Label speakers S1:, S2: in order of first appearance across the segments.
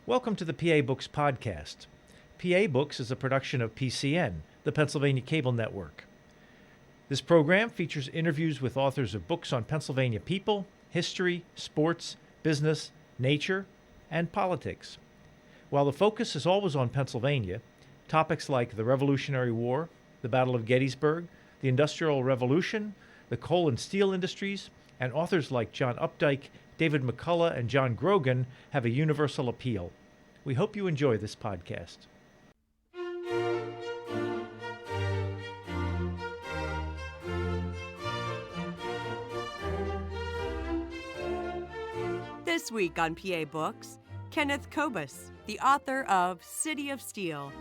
S1: Welcome to the PA Books podcast. PA Books is a production of PCN, the Pennsylvania Cable Network. This program features interviews with authors of books on Pennsylvania people, history, sports, business, nature, and politics. While the focus is always on Pennsylvania, topics like the Revolutionary War, the Battle of Gettysburg, the Industrial Revolution, the coal and steel industries, and authors like John Updike, David McCullough, and John Grogan have a universal appeal. We hope you enjoy this podcast.
S2: This week on PA Books, Kenneth Kobus, the author of City of Steel.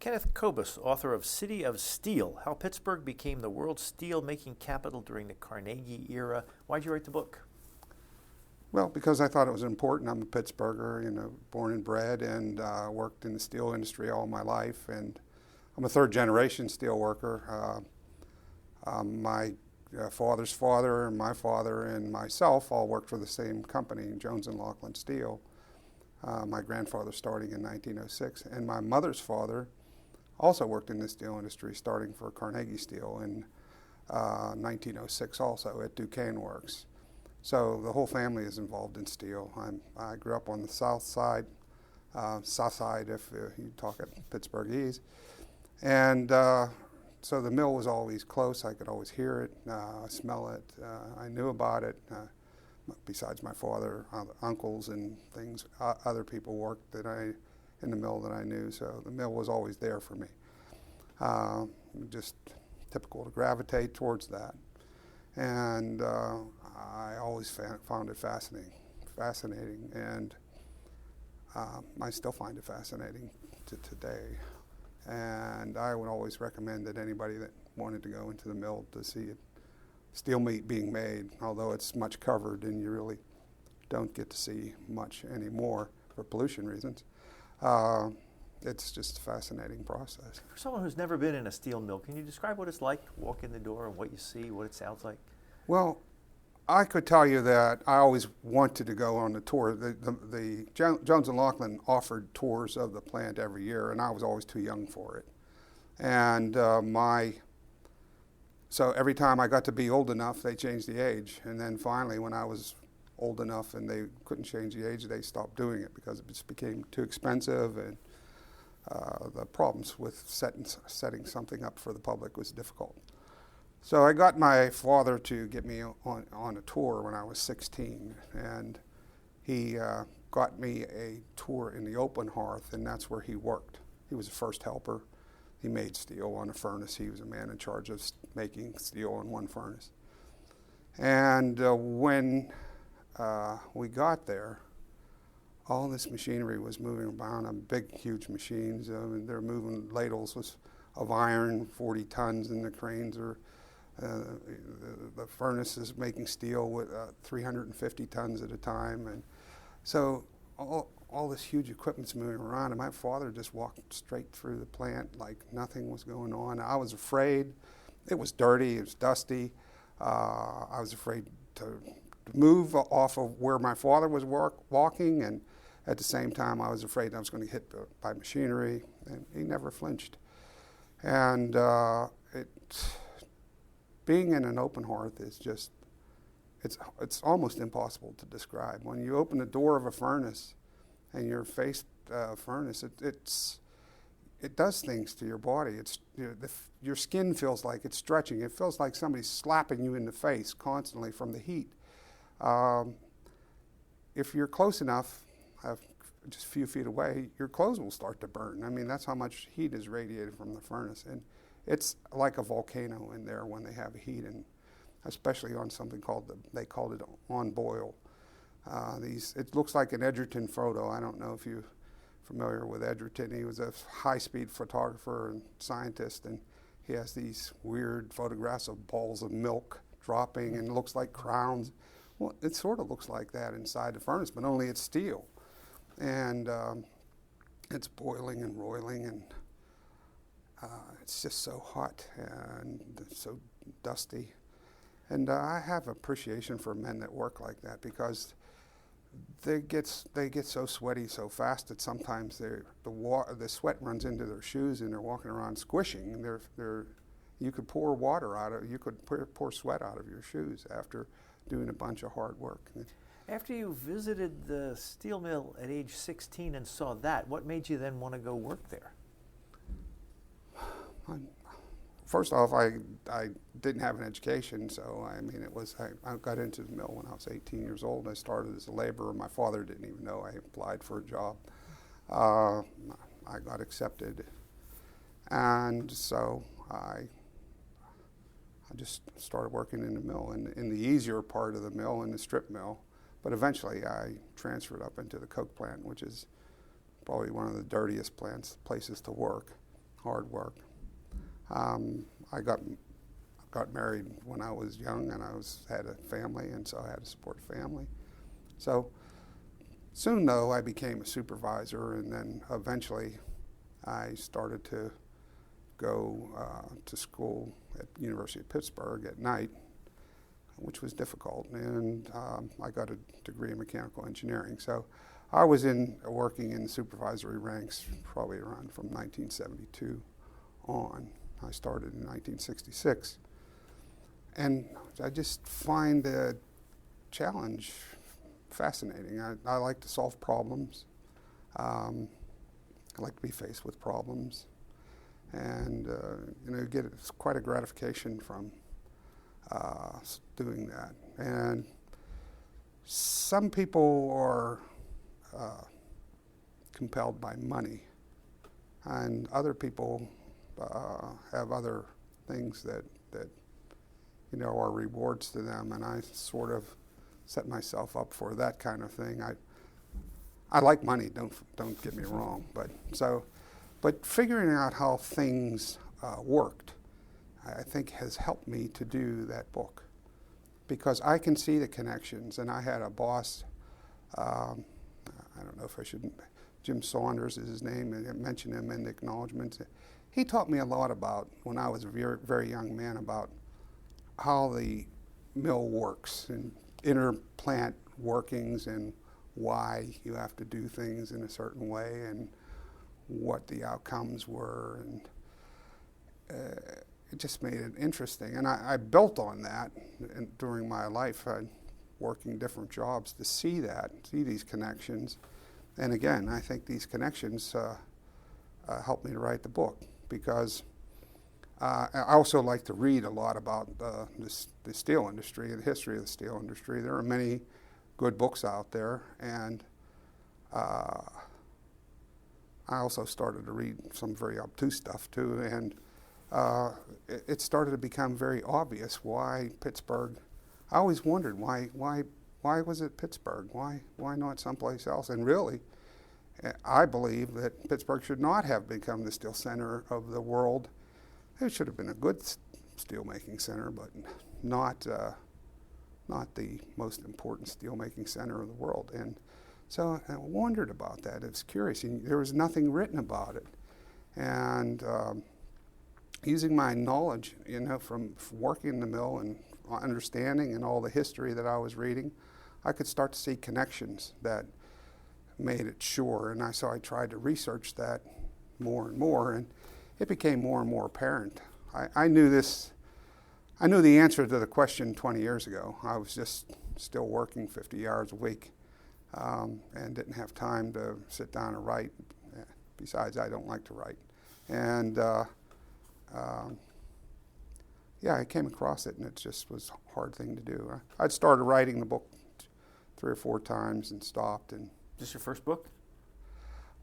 S1: Kenneth Kobus, author of City of Steel, How Pittsburgh Became the World's Steel-Making Capital During the Carnegie Era. Why'd you write the book?
S3: Well, because I thought it was important. I'm a Pittsburgher, born and bred, and worked in the steel industry all my life. And I'm a third-generation steel worker. My father's father, my father, and myself all worked for the same company, Jones and Laughlin Steel. My grandfather starting in 1906, and my mother's father also worked in the steel industry, starting for Carnegie Steel in 1906 also at Duquesne Works. So the whole family is involved in steel. I grew up on the south side if you talk at Pittsburghese. And so the mill was always close. I could always hear it, smell it. I knew about it. Besides my father, uncles and things, other people worked in the mill that I knew, so the mill was always there for me. Just typical to gravitate towards that. And I always found it fascinating, and I still find it fascinating to today. And I would always recommend that anybody that wanted to go into the mill to see it, steel meat being made, although it's much covered and you really don't get to see much anymore for pollution reasons. It's just a fascinating process.
S1: For someone who's never been in a steel mill, can you describe what it's like to walk in the door and what you see, what it sounds like?
S3: Well, I could tell you that I always wanted to go on the tour. The Jones and Laughlin offered tours of the plant every year, and I was always too young for it. And so every time I got to be old enough, they changed the age. And then finally, when I was old enough and they couldn't change the age, they stopped doing it because it just became too expensive, and the problems with setting something up for the public was difficult. So I got my father to get me on a tour when I was 16, and he got me a tour in the open hearth, and that's where he worked. He was the first helper. He made steel on a furnace. He was a man in charge of making steel on one furnace. And when we got there, all this machinery was moving around, big, huge machines. They're moving ladles of iron, 40 tons, and the cranes are, the furnace is making steel with 350 tons at a time. And so all this huge equipment's moving around, and my father just walked straight through the plant like nothing was going on. I was afraid. It was dirty, it was dusty. I was afraid to move off of where my father was walking, and at the same time I was afraid I was going to get hit by machinery, and he never flinched. And being in an open hearth is just, it's almost impossible to describe. When you open the door of a furnace and you're faced furnace, it does things to your body. Your skin feels like it's stretching. It feels like somebody's slapping you in the face constantly from the heat. If you're close enough, just a few feet away, your clothes will start to burn. I mean, that's how much heat is radiated from the furnace. And it's like a volcano in there when they have heat, and especially on something they called it on boil. It looks like an Edgerton photo. I don't know if you're familiar with Edgerton. He was a high-speed photographer and scientist, and he has these weird photographs of balls of milk dropping, and it looks like crowns. Well, it sort of looks like that inside the furnace, but only it's steel. And it's boiling and roiling, and it's just so hot and so dusty. And I have appreciation for men that work like that, because they get so sweaty so fast that sometimes the sweat runs into their shoes and they're walking around squishing. And you could pour sweat out of your shoes after doing a bunch of hard work.
S1: After you visited the steel mill at age 16 and saw that, what made you then want to go work there?
S3: First off, I didn't have an education, so I got into the mill when I was 18 years old. I started as a laborer. My father didn't even know I applied for a job. I got accepted, and so I just started working in the mill, in the easier part of the mill, in the strip mill. But eventually I transferred up into the coke plant, which is probably one of the dirtiest places to work, hard work. I got married when I was young, and had a family, and so I had to support a family. So soon, though, I became a supervisor, and then eventually I started to go to school at the University of Pittsburgh at night, which was difficult, and I got a degree in mechanical engineering. So I was working in supervisory ranks probably around from 1972 on. I started in 1966. And I just find the challenge fascinating. I like to solve problems. I like to be faced with problems. And get quite a gratification from doing that. And some people are compelled by money, and other people have other things that are rewards to them, and I sort of set myself up for that kind of thing. I like money, don't get me wrong, but figuring out how things worked, I think has helped me to do that book, because I can see the connections. And I had a boss, I don't know if I should, Jim Saunders is his name, and I mentioned him in the acknowledgments. He taught me a lot about, when I was a very, very young man, about how the mill works and inner plant workings and why you have to do things in a certain way and what the outcomes were. And it just made it interesting. And I built on that during my life, working different jobs to see these connections. And again, I think these connections helped me to write the book, because I also like to read a lot about the steel industry and the history of the steel industry. There are many good books out there, and I also started to read some very obtuse stuff too, and it started to become very obvious why Pittsburgh. I always wondered why was it Pittsburgh? Why not someplace else? And really, I believe that Pittsburgh should not have become the steel center of the world. It should have been a good steelmaking center, but not the most important steelmaking center of the world. And so I wondered about that. It was curious. And there was nothing written about it. And using my knowledge, from working in the mill and understanding and all the history that I was reading, I could start to see connections that made it sure. And so I tried to research that more and more, and it became more and more apparent. I knew the answer to the question 20 years ago. I was just still working 50 hours a week and didn't have time to sit down and write. Besides, I don't like to write. And I came across it, and it just was a hard thing to do. I'd started writing the book 3 or 4 times and stopped. And
S1: Is this your first book?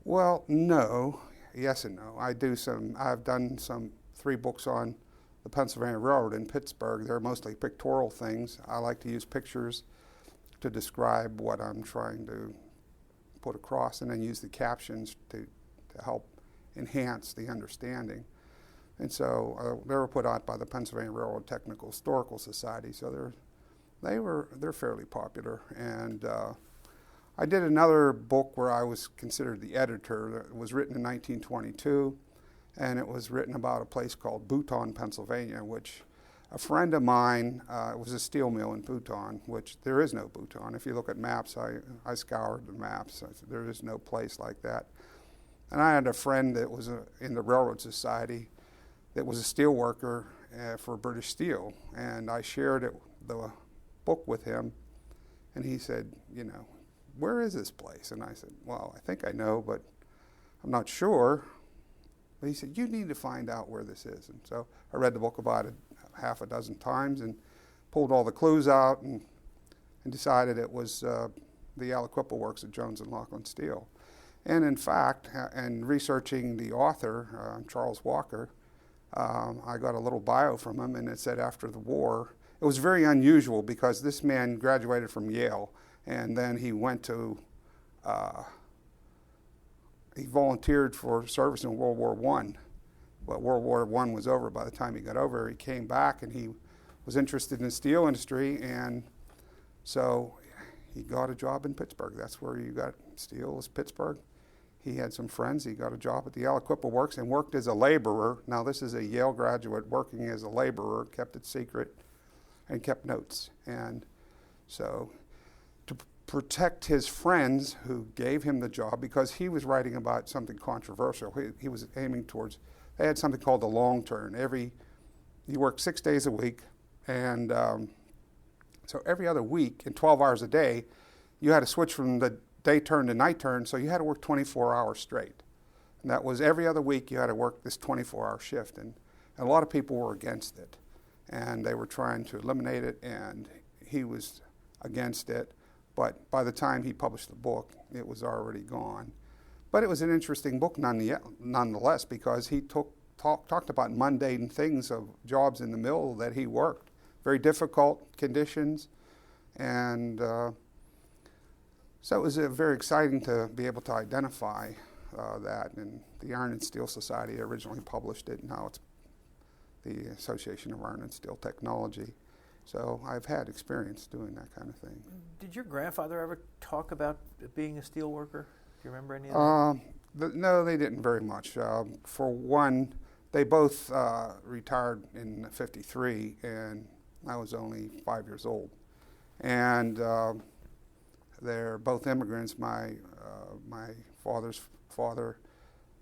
S3: Well, no. Yes and no. I've done 3 books on the Pennsylvania Railroad in Pittsburgh. They're mostly pictorial things. I like to use pictures to describe what I'm trying to put across, and then use the captions to help enhance the understanding. And so they were put out by the Pennsylvania Railroad Technical Historical Society, so they're fairly popular. And I did another book where I was considered the editor. It was written in 1922, and it was written about a place called Bouton, Pennsylvania, which a friend of mine, it was a steel mill in Bhutan, which there is no Bhutan. If you look at maps, I scoured the maps. There is no place like that. And I had a friend that was in the Railroad Society that was a steel worker for British Steel. And I shared the book with him. And he said, where is this place? And I said, well, I think I know, but I'm not sure. But he said, you need to find out where this is. And so I read the book about it half a dozen times and pulled all the clues out and decided it was the Aliquippa Works at Jones and Laughlin Steel. And in fact, in researching the author, Charles Walker, I got a little bio from him, and it said after the war, it was very unusual because this man graduated from Yale, and then he went to, he volunteered for service in World War I. But World War I was over by the time he got over. He came back, and he was interested in the steel industry, and so he got a job in Pittsburgh. That's where you got steel, was Pittsburgh. He had some friends. He got a job at the Aliquippa Works and worked as a laborer. Now, this is a Yale graduate working as a laborer, kept it secret, and kept notes. And so to protect his friends who gave him the job, because he was writing about something controversial, he was aiming towards, they had something called the long turn. You worked 6 days a week, and so every other week, in 12 hours a day, you had to switch from the day turn to night turn, so you had to work 24 hours straight. And that was every other week you had to work this 24-hour shift. And a lot of people were against it. And they were trying to eliminate it, and he was against it. But by the time he published the book, it was already gone. But it was an interesting book nonetheless, because he talked about mundane things of jobs in the mill that he worked. Very difficult conditions, and so it was very exciting to be able to identify that. And the Iron and Steel Society originally published it, and now it's the Association of Iron and Steel Technology. So I've had experience doing that kind of thing.
S1: Did your grandfather ever talk about being a steel worker? Do you remember any of that?
S3: No, they didn't very much. For one, they both retired in '53, and I was only 5 years old. And they're both immigrants. My father's father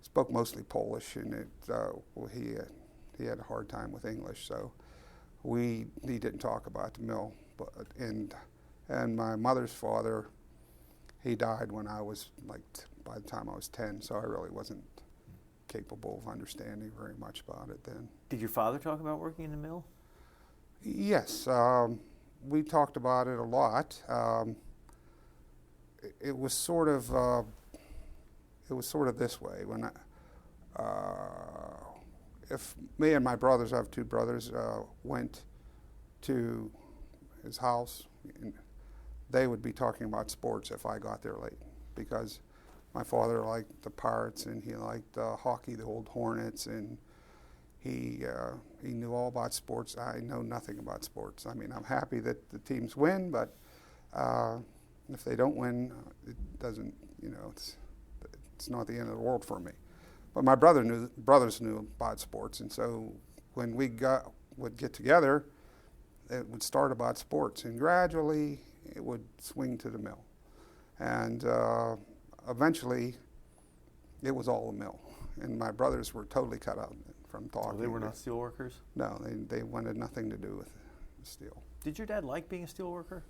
S3: spoke mostly Polish, and he had a hard time with English, so he didn't talk about the mill. And my mother's father, he died when I was by the time I was 10, so I really wasn't capable of understanding very much about it then.
S1: Did your father talk about working in the mill?
S3: Yes, we talked about it a lot. It was sort of this way. When if me and my brothers, I have two brothers, went to his house, they would be talking about sports if I got there late, because my father liked the Pirates and he liked hockey, the old Hornets, and he knew all about sports. I know nothing about sports. I mean, I'm happy that the teams win, but if they don't win, it doesn't, it's not the end of the world for me. But my brothers knew about sports, and so when we would get together, it would start about sports, and gradually it would swing to the mill. And eventually, it was all a mill, and my brothers were totally cut out from talking.
S1: So they were not steel workers?
S3: No, they wanted nothing to do with steel.
S1: Did your dad like being a steel worker?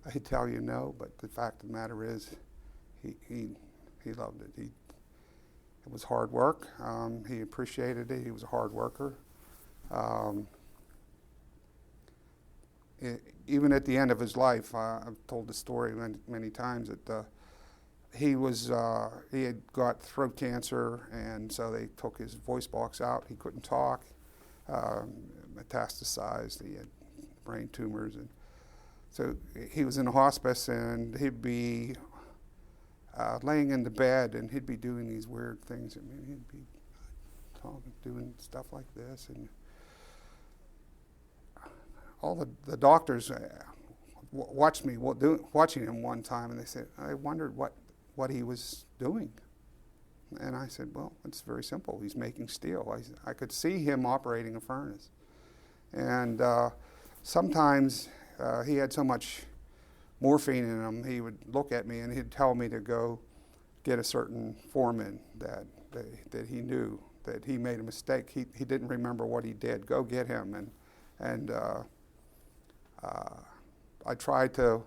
S3: I'd tell you no, but the fact of the matter is, he loved it. It was hard work. He appreciated it. He was a hard worker. Even at the end of his life, I've told the story many times that he had got throat cancer, and so they took his voice box out. He couldn't talk, metastasized. He had brain tumors, and so he was in a hospice, and he'd be laying in the bed, and he'd be doing these weird things. I mean, he'd be talking, doing stuff like this, and all the doctors watched me watching him one time, and they said, I wondered what he was doing. And I said, well, it's very simple. He's making steel. I could see him operating a furnace. And sometimes he had so much morphine in him, he would look at me and he'd tell me to go get a certain foreman that he knew that he made a mistake. He didn't remember what he did. Go get him. And I tried to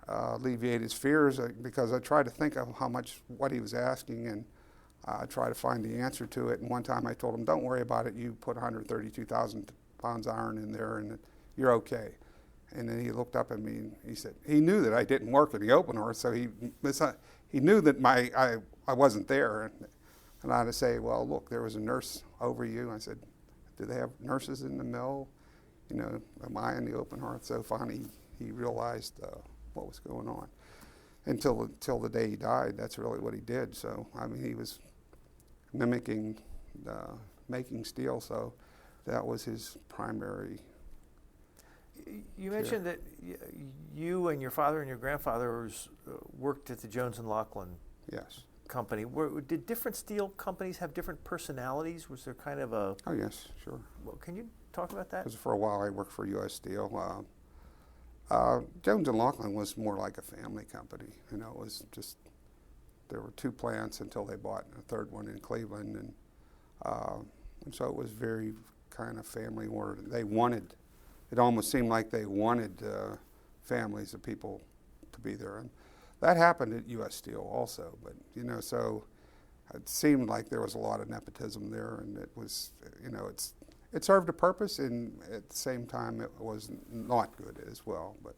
S3: alleviate his fears because I tried to think of what he was asking, and I tried to find the answer to it. And one time I told him, "Don't worry about it. You put 132,000 pounds iron in there, and you're okay." And then he looked up at me and he said, he knew that I didn't work at the open hearth, so he knew that I wasn't there. And I had to say, "Well, look, there was a nurse over you." I said, "Do they have nurses in the mill? You know, am I in the open hearth?" So finally he realized what was going on. Until the day he died, that's really what he did. So, I mean, he was mimicking making steel, so that was his primary.
S1: You mentioned that you and your father and your grandfather worked at the Jones and Laughlin
S3: Yes.
S1: company. Did different steel companies have different personalities? Was there kind of a...
S3: Oh, yes, sure.
S1: Well, can you talk about that?
S3: Because for a while I worked for U.S. Steel. Jones and Laughlin was more like a family company. You know, it was just, there were 2 plants until they bought a 3rd one in Cleveland. And so it was very kind of family-oriented. They wanted, it almost seemed like they wanted families of people to be there. And that happened at U.S. Steel also, but, you know, so it seemed like there was a lot of nepotism there, and it was, you know, it served a purpose, and at the same time it was not good as well. But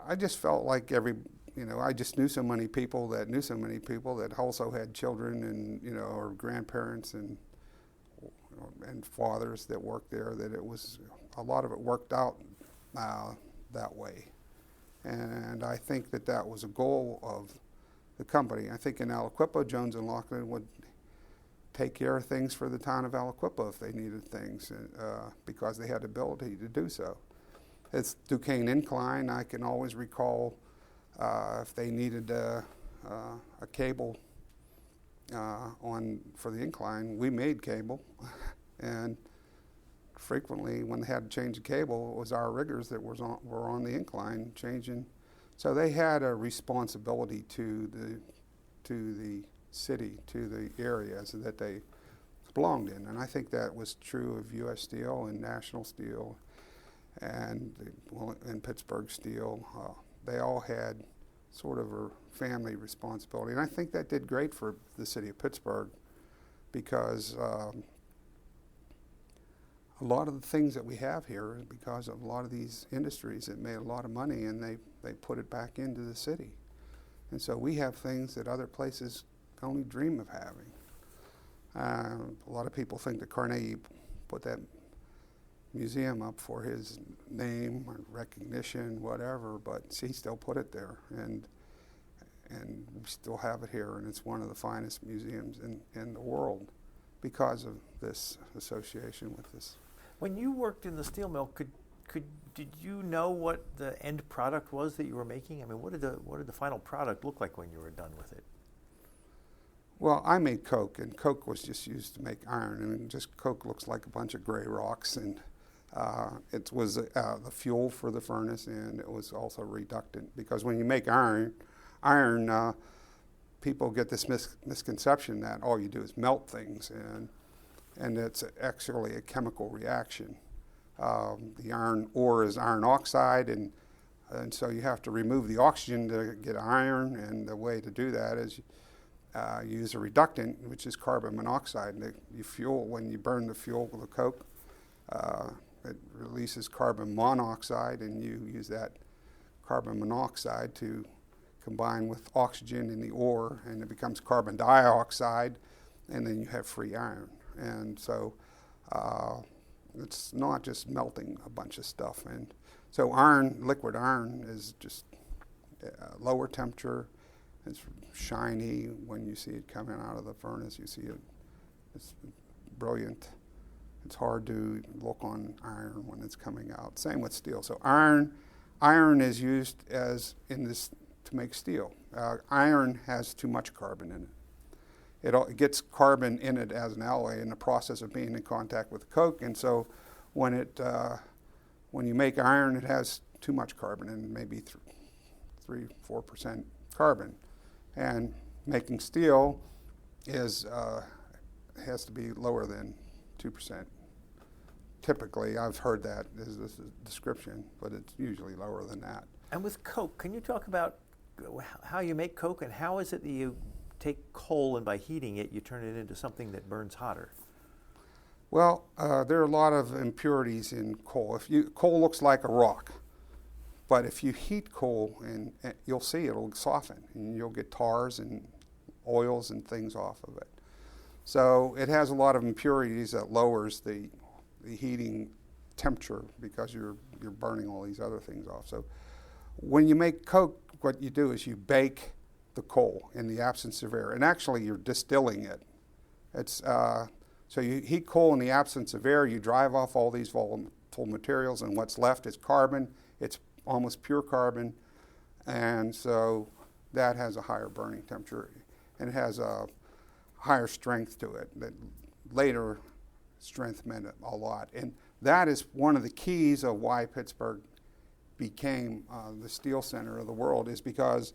S3: I just felt like I just knew so many people that also had children and, you know, or grandparents and fathers that worked there, that it was, a lot of it worked out that way. And I think that was a goal of the company. I think in Aliquippa, Jones and Laughlin would take care of things for the town of Aliquippa if they needed things, because they had the ability to do so. It's Duquesne Incline. I can always recall if they needed a cable for the incline, we made cable. And frequently when they had to change the cable, it was our riggers that were on the incline changing. So they had a responsibility to the city, to the areas that they belonged in. And I think that was true of U.S. Steel and National Steel and Pittsburgh Steel. They all had sort of a family responsibility. And I think that did great for the city of Pittsburgh, because a lot of the things that we have here is because of a lot of these industries that made a lot of money, and they put it back into the city. And so we have things that other places only dream of having. A lot of people think that Carnegie put that museum up for his name or recognition, whatever, but he still put it there, and we still have it here, and it's one of the finest museums in the world because of this association with this.
S1: When you worked in the steel mill, did you know what the end product was that you were making? I mean, what did the final product look like when you were done with it?
S3: Well, I made coke, and coke was just used to make iron, and just coke looks like a bunch of gray rocks, and it was the fuel for the furnace, and it was also reductant, because when you make iron, people get this misconception that all you do is melt things, and it's actually a chemical reaction. The iron ore is iron oxide, and so you have to remove the oxygen to get iron, and the way to do that is use a reductant, which is carbon monoxide. And when you burn the fuel with the coke, it releases carbon monoxide, and you use that carbon monoxide to combine with oxygen in the ore, and it becomes carbon dioxide, and then you have free iron. And so it's not just melting a bunch of stuff. And so liquid iron is just lower temperature. It's shiny. When you see it coming out of the furnace, you see it. It's brilliant. It's hard to look on iron when it's coming out. Same with steel. So iron is used to make steel. Iron has too much carbon in it. it gets carbon in it as an alloy in the process of being in contact with coke. And so when you make iron, it has too much carbon, and maybe 3-4% carbon. And making steel has to be lower than 2%. Typically, I've heard that as a description, but it's usually lower than that.
S1: And with coke, can you talk about how you make coke, and how is it that you take coal and by heating it, you turn it into something that burns hotter?
S3: Well, there are a lot of impurities in coal. Coal looks like a rock, but if you heat coal, and you'll see it'll soften, and you'll get tars and oils and things off of it. So it has a lot of impurities that lowers the heating temperature because you're burning all these other things off. So when you make coke, what you do is you bake the coal in the absence of air, and actually you're distilling it. So you heat coal in the absence of air, you drive off all these volatile materials, and what's left is carbon. It's almost pure carbon, and so that has a higher burning temperature, and it has a higher strength to it. That later strength meant a lot, and that is one of the keys of why Pittsburgh became the steel center of the world, is because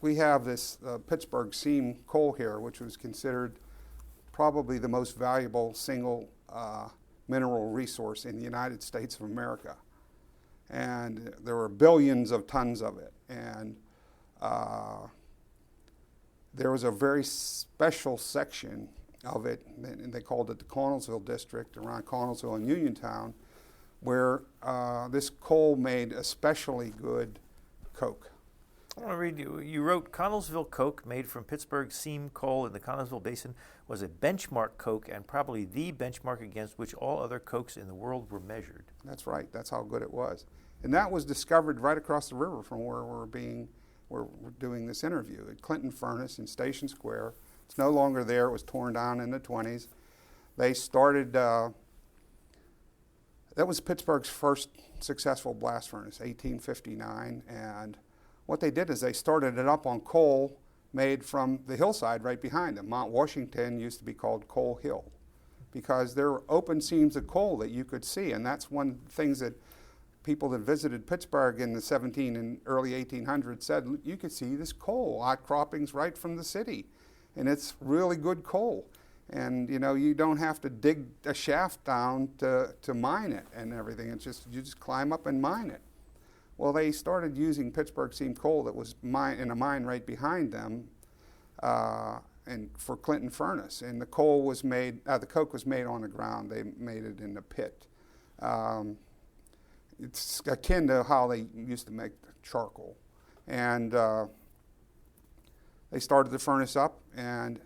S3: we have this Pittsburgh seam coal here, which was considered probably the most valuable single mineral resource in the United States of America. And there were billions of tons of it. And there was a very special section of it, and they called it the Connellsville District, around Connellsville and Uniontown, where this coal made especially good coke.
S1: I want to read you wrote, Connellsville coke, made from Pittsburgh seam coal in the Connellsville Basin, was a benchmark coke and probably the benchmark against which all other cokes in the world were measured.
S3: That's right. That's how good it was. And that was discovered right across the river from where we're doing this interview, at Clinton Furnace in Station Square. It's no longer there. It was torn down in the 1920s. They started, that was Pittsburgh's first successful blast furnace, 1859. And what they did is they started it up on coal made from the hillside right behind them. Mount Washington used to be called Coal Hill because there were open seams of coal that you could see. And that's one of the things that people that visited Pittsburgh in the 17 and early 1800s said, you could see this coal outcroppings right from the city. And it's really good coal. And you don't have to dig a shaft down to mine it and everything. It's just, you just climb up and mine it. Well, they started using Pittsburgh seam coal that was in a mine right behind them, and for Clinton Furnace. And the coal was made, the coke was made on the ground. They made it in the pit. It's akin to how they used to make charcoal. And they started the furnace up, and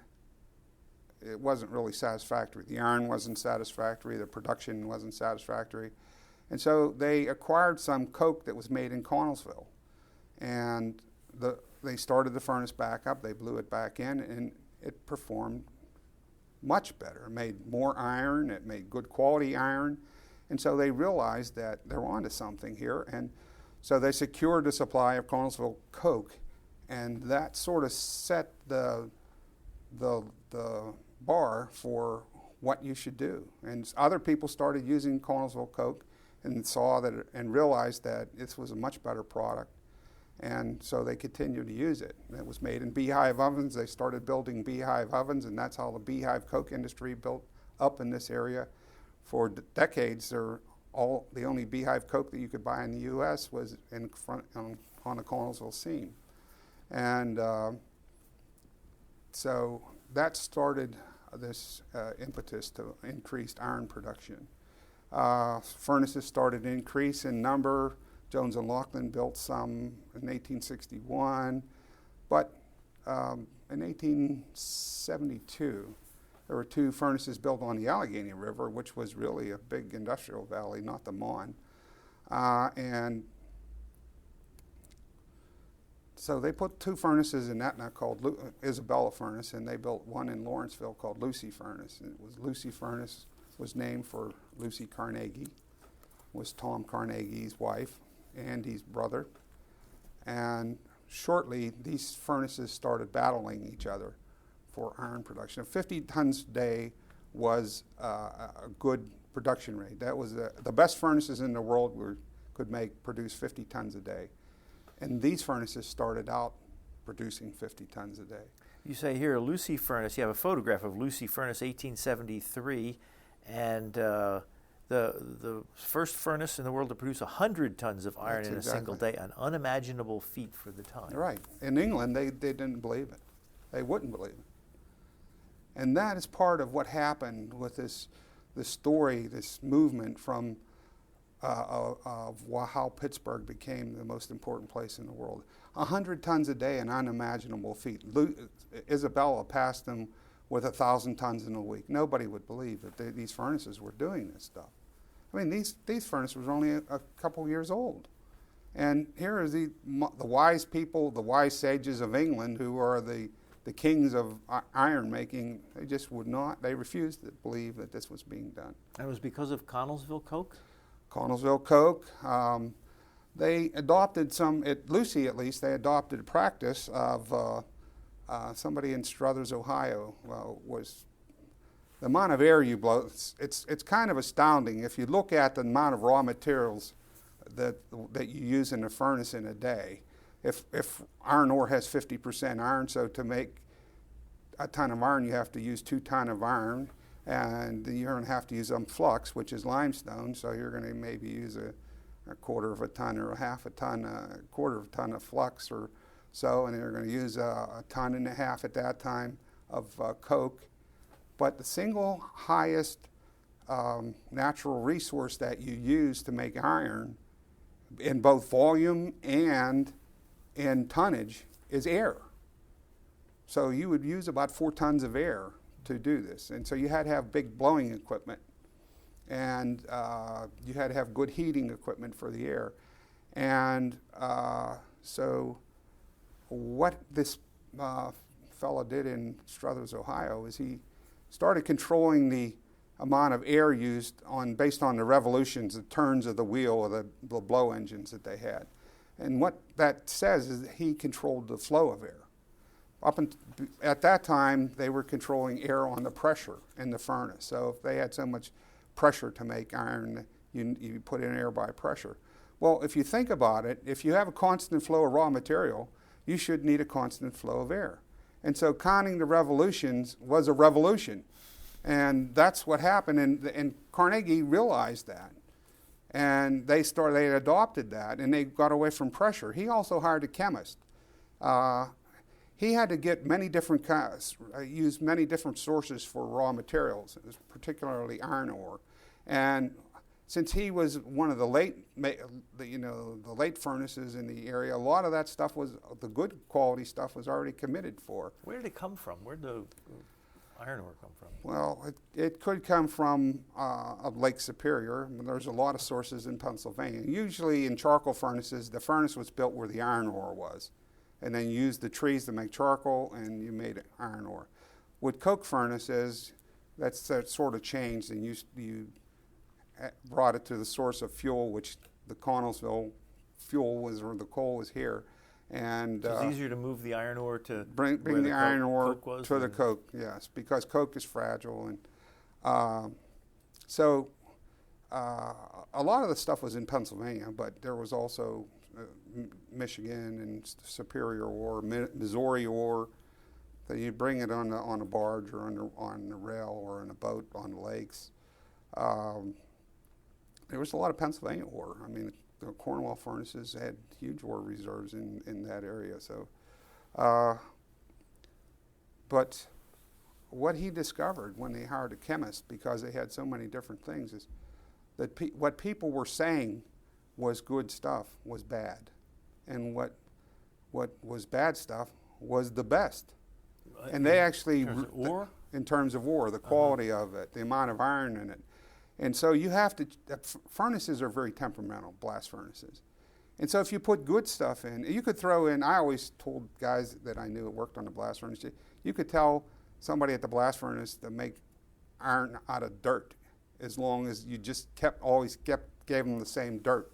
S3: it wasn't really satisfactory. The iron wasn't satisfactory. The production wasn't satisfactory. And so they acquired some coke that was made in Connellsville. And they started the furnace back up. They blew it back in, and it performed much better. It made more iron. It made good quality iron. And so they realized that they're onto something here. And so they secured a supply of Connellsville coke, and that sort of set the bar for what you should do. And other people started using Connellsville coke and saw that and realized that this was a much better product. And so they continued to use it. And it was made in beehive ovens. They started building beehive ovens, and that's how the beehive coke industry built up in this area. For decades, the only beehive coke that you could buy in the U.S. was in front on a Connellsville seam. And so that started this impetus to increased iron production. Furnaces started to increase in number. Jones and Laughlin built some in 1861, but in 1872, there were 2 furnaces built on the Allegheny River, which was really a big industrial valley, not the Mon. And so they put 2 furnaces in that now called Isabella Furnace, and they built one in Lawrenceville called Lucy Furnace. And it was Lucy Furnace was named for Lucy Carnegie, was Tom Carnegie's wife, Andy's brother. And shortly, these furnaces started battling each other for iron production. 50 tons a day was a good production rate. That was the best furnaces in the world could produce 50 tons a day. And these furnaces started out producing 50 tons a day.
S1: You say here a Lucy furnace. You have a photograph of Lucy furnace, 1873, and the first furnace in the world to produce 100 tons of iron in a single day, an unimaginable feat for the time.
S3: Right. In England, they didn't believe it. They wouldn't believe it. And that is part of what happened with this story, this movement from how Pittsburgh became the most important place in the world. 100 tons a day, an unimaginable feat. Isabella passed them with 1,000 tons in a week. Nobody would believe that these furnaces were doing this stuff. I mean, these furnaces were only a couple years old. And here are the wise people, the wise sages of England, who are the kings of iron making. They just would not, they refused to believe that this was being done.
S1: And it was because of Connellsville coke?
S3: Connellsville coke. They adopted at Lucy at least, they adopted a practice of somebody in Struthers, Ohio, was the amount of air you blow. It's kind of astounding. If you look at the amount of raw materials that you use in a furnace in a day, if iron ore has 50% iron, so to make a ton of iron, you have to use 2 tons of iron, and you're going to have to use flux, which is limestone, so you're going to maybe use a quarter of a ton or a half a ton, a quarter of a ton of flux or so, and you're going to use a ton and a half at that time of coke. But the single highest natural resource that you use to make iron in both volume and in tonnage is air. So you would use about 4 tons of air to do this. And so you had to have big blowing equipment, and you had to have good heating equipment for the air. And so what this fellow did in Struthers, Ohio, is he started controlling the amount of air used based on the revolutions, the turns of the wheel, or the blow engines that they had. And what that says is that he controlled the flow of air. At that time, they were controlling air on the pressure in the furnace. So if they had so much pressure to make iron, you put in air by pressure. Well, if you think about it, if you have a constant flow of raw material, you should need a constant flow of air. And so counting the revolutions was a revolution. And that's what happened, and Carnegie realized that. And they adopted that, and they got away from pressure. He also hired a chemist. He had to get use many different sources for raw materials, particularly iron ore. And since he was one of the late furnaces in the area, a lot of that stuff the good quality stuff was already committed for.
S1: Where did it come from? Where did the iron ore come from?
S3: Well, it could come from Lake Superior. There's a lot of sources in Pennsylvania. Usually in charcoal furnaces, the furnace was built where the iron ore was. And then you used the trees to make charcoal, and you made iron ore. With coke furnaces, that sort of changed, and you brought it to the source of fuel, which the Connellsville fuel was, or the coal was here. And
S1: so it's easier to move the iron ore to
S3: bring the iron ore to the coke, yes, because coke is fragile. And so a lot of the stuff was in Pennsylvania, but there was also Michigan and Superior ore, Missouri ore. That you bring it on a barge or on the rail or on a boat on the lakes. There was a lot of Pennsylvania ore. I mean, the Cornwall furnaces had huge ore reserves in that area. So, but what he discovered when they hired a chemist, because they had so many different things, is that what people were saying was good stuff was bad, and what was bad stuff was the best. And they actually, in terms of ore, the quality of it, the amount of iron in it. And so you have to, furnaces are very temperamental, blast furnaces. And so if you put good stuff in, you could throw in, I always told guys that I knew that worked on the blast furnace, you could tell somebody at the blast furnace to make iron out of dirt, as long as you just gave them the same dirt.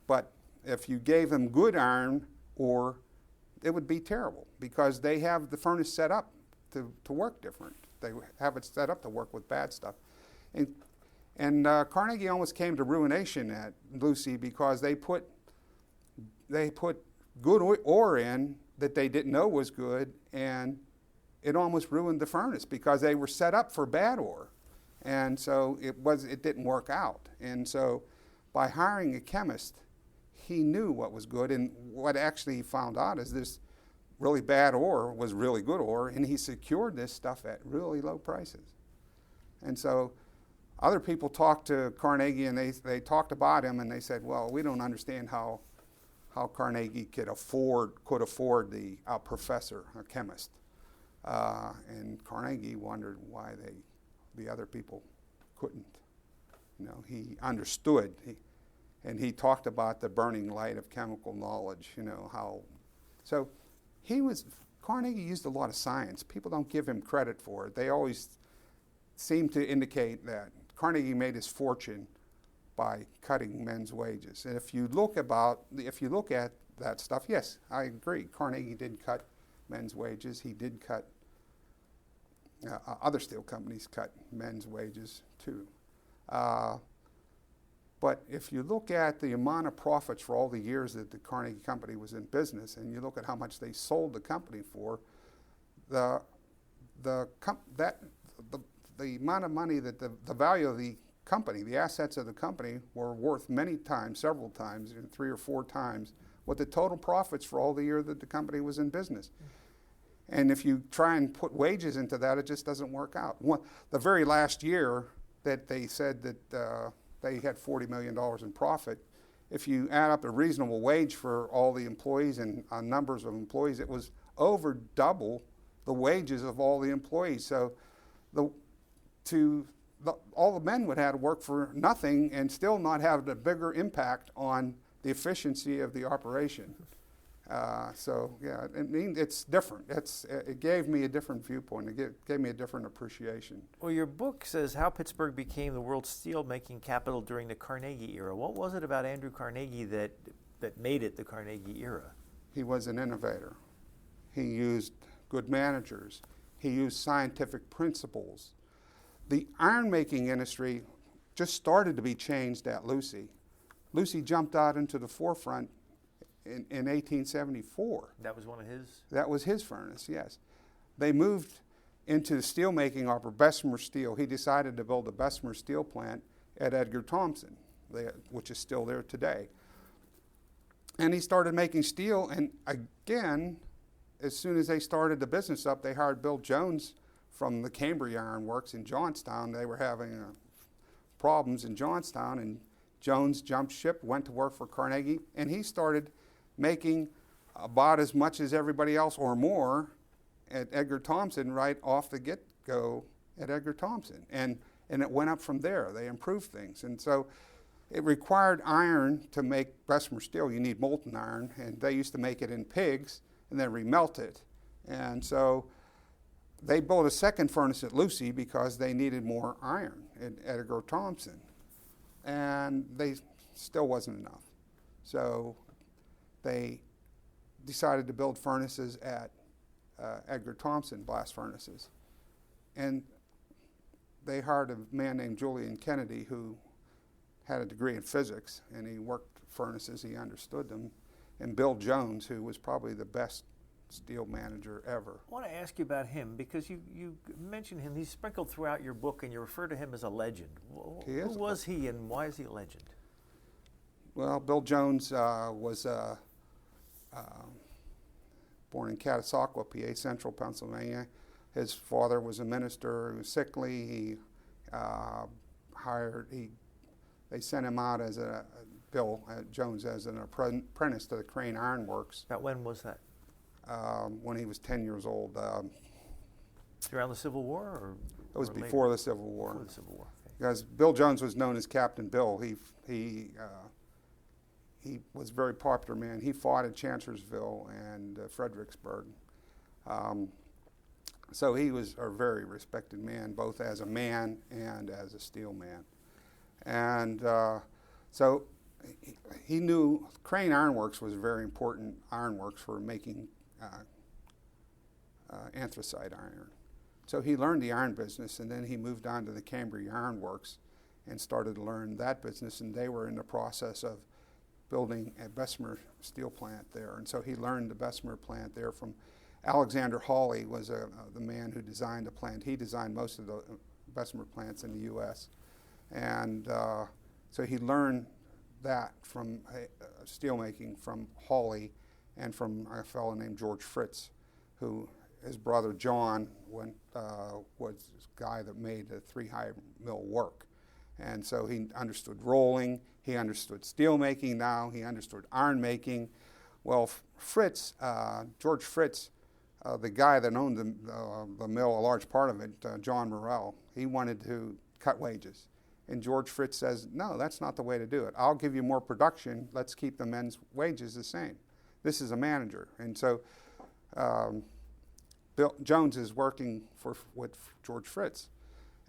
S3: But if you gave them good iron ore it would be terrible because they have the furnace set up to work different. They have it set up to work with bad stuff. And Carnegie almost came to ruination at Lucy because they put good ore in that they didn't know was good, and it almost ruined the furnace because they were set up for bad ore. And so it didn't work out. And so by hiring a chemist, he knew what was good, and what actually he found out is this really bad ore was really good ore, and he secured this stuff at really low prices. And so other people talked to Carnegie, and they talked about him, and they said, well, we don't understand how Carnegie could afford a professor, a chemist. And Carnegie wondered why the other people couldn't. He understood. And he talked about the burning light of chemical knowledge, how. So Carnegie used a lot of science. People don't give him credit for it. They always seem to indicate that Carnegie made his fortune by cutting men's wages. And if you look at that stuff, yes, I agree. Carnegie did cut men's wages. He did cut, other steel companies cut men's wages too. But if you look at the amount of profits for all the years that the Carnegie Company was in business, and you look at how much they sold the company for, the amount of money that the value of the company, the assets of the company, were worth many times, several times, 3 or 4 times, what the total profits for all the year that the company was in business. And if you try and put wages into that, it just doesn't work out. The very last year that they said that they had $40 million in profit, if you add up a reasonable wage for all the employees and numbers of employees, it was over double the wages of all the employees. So all the men would have to work for nothing and still not have a bigger impact on the efficiency of the operation. It's different. It gave me a different viewpoint. It gave me a different appreciation.
S1: Well, your book says how Pittsburgh became the world's steel-making capital during the Carnegie era. What was it about Andrew Carnegie that made it the Carnegie era?
S3: He was an innovator. He used good managers. He used scientific principles. The iron-making industry just started to be changed at Lucy. Lucy jumped out into the forefront in 1874.
S1: That was one of his?
S3: That was his furnace, yes. They moved into steel making off of Bessemer Steel. He decided to build a Bessemer Steel plant at Edgar Thomson, which is still there today. And he started making steel, and again, as soon as they started the business up, they hired Bill Jones from the Cambria Iron Works in Johnstown. They were having problems in Johnstown, and Jones jumped ship, went to work for Carnegie, and he started making about as much as everybody else or more at Edgar Thomson right off the get-go at Edgar Thomson. And it went up from there. They improved things. And so it required iron to make Bessemer Steel. You need molten iron, and they used to make it in pigs and then remelt it. And so they built a second furnace at Lucy because they needed more iron at Edgar Thomson. And they still wasn't enough. So they decided to build furnaces at Edgar Thomson, blast furnaces. And they hired a man named Julian Kennedy who had a degree in physics, and he worked furnaces, he understood them. And Bill Jones, who was probably the best steel manager ever.
S1: I want to ask you about him because you mentioned him. He's sprinkled throughout your book, and you refer to him as a legend. Who was he, and why is he a legend?
S3: Well, Bill Jones was born in Catasauqua, PA, central Pennsylvania. His father was a minister who was sickly. They sent him out as Bill Jones as an apprentice to the Crane Iron Works.
S1: About when was that?
S3: When he was 10 years old.
S1: Around the Civil War? Or
S3: it was before the Civil War.
S1: Before the Civil War. Okay.
S3: Because Bill Jones was known as Captain Bill. He was a very popular man. He fought at Chancellorsville and Fredericksburg. So he was a very respected man, both as a man and as a steel man. And so he knew Crane Iron Works was a very important ironworks for making anthracite iron. So he learned the iron business, and then he moved on to the Cambridge Iron Works and started to learn that business, and they were in the process of building a Bessemer steel plant there. And so he learned the Bessemer plant there from Alexander Hawley was the man who designed the plant. He designed most of the Bessemer plants in the U.S. And so he learned that from steelmaking from Hawley and from a fellow named George Fritz, who his brother John was the guy that made the three-high mill work. And so he understood rolling, he understood steel making now, he understood iron making. Well, Fritz, George Fritz, the guy that owned the mill, a large part of it, John Morrell, he wanted to cut wages. And George Fritz says, no, that's not the way to do it. I'll give you more production, let's keep the men's wages the same. This is a manager. And so Bill Jones is working with George Fritz,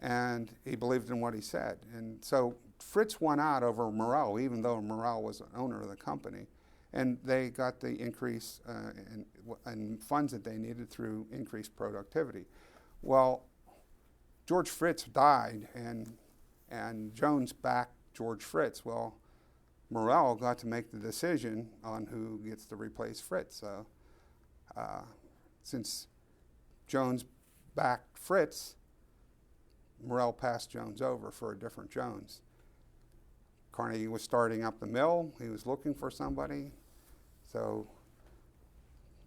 S3: and he believed in what he said. And so Fritz won out over Morrell, even though Morrell was an owner of the company. And they got the increase in funds that they needed through increased productivity. Well, George Fritz died, and Jones backed George Fritz. Well, Morrell got to make the decision on who gets to replace Fritz. So since Jones backed Fritz, Morrell passed Jones over for a different Jones. Carnegie was starting up the mill. He was looking for somebody. So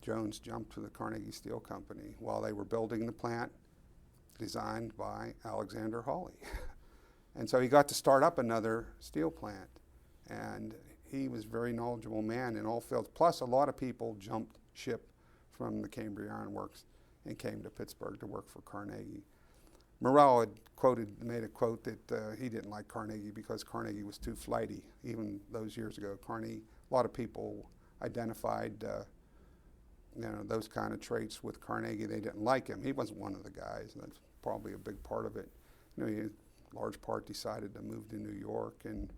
S3: Jones jumped to the Carnegie Steel Company while they were building the plant designed by Alexander Hawley. And so he got to start up another steel plant. And he was a very knowledgeable man in all fields. Plus, a lot of people jumped ship from the Cambridge Iron Works and came to Pittsburgh to work for Carnegie. Morrell had made a quote that he didn't like Carnegie because Carnegie was too flighty. Even those years ago, a lot of people identified those kind of traits with Carnegie. They didn't like him. He wasn't one of the guys. That's probably a big part of it. He, in large part, decided to move to New York, and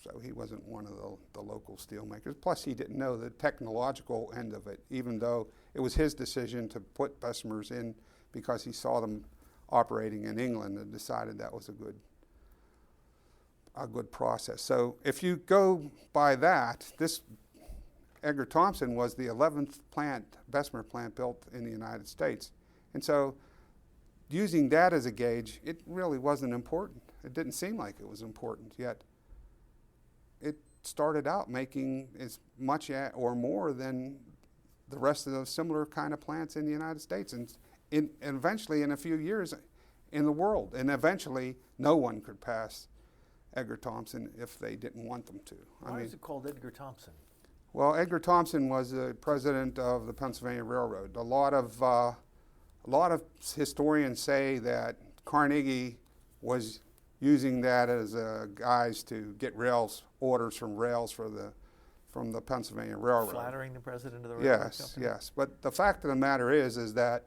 S3: so he wasn't one of the local steelmakers. Plus, he didn't know the technological end of it, even though it was his decision to put Bessemers in because he saw them operating in England and decided that was a good process. So if you go by that, this Edgar Thomson was the 11th Bessemer plant built in the United States. And so using that as a gauge, it really wasn't important. It didn't seem like it was important, yet it started out making as much or more than the rest of those similar kind of plants in the United States. And eventually, in a few years, in the world. And eventually, no one could pass Edgar Thomson if they didn't want them to.
S1: Why is it called Edgar Thomson?
S3: Well, Edgar Thomson was the president of the Pennsylvania Railroad. A lot of historians say that Carnegie was using that as a guise to get orders from the Pennsylvania Railroad.
S1: Flattering the president of the railroad company?
S3: Yes. But the fact of the matter is that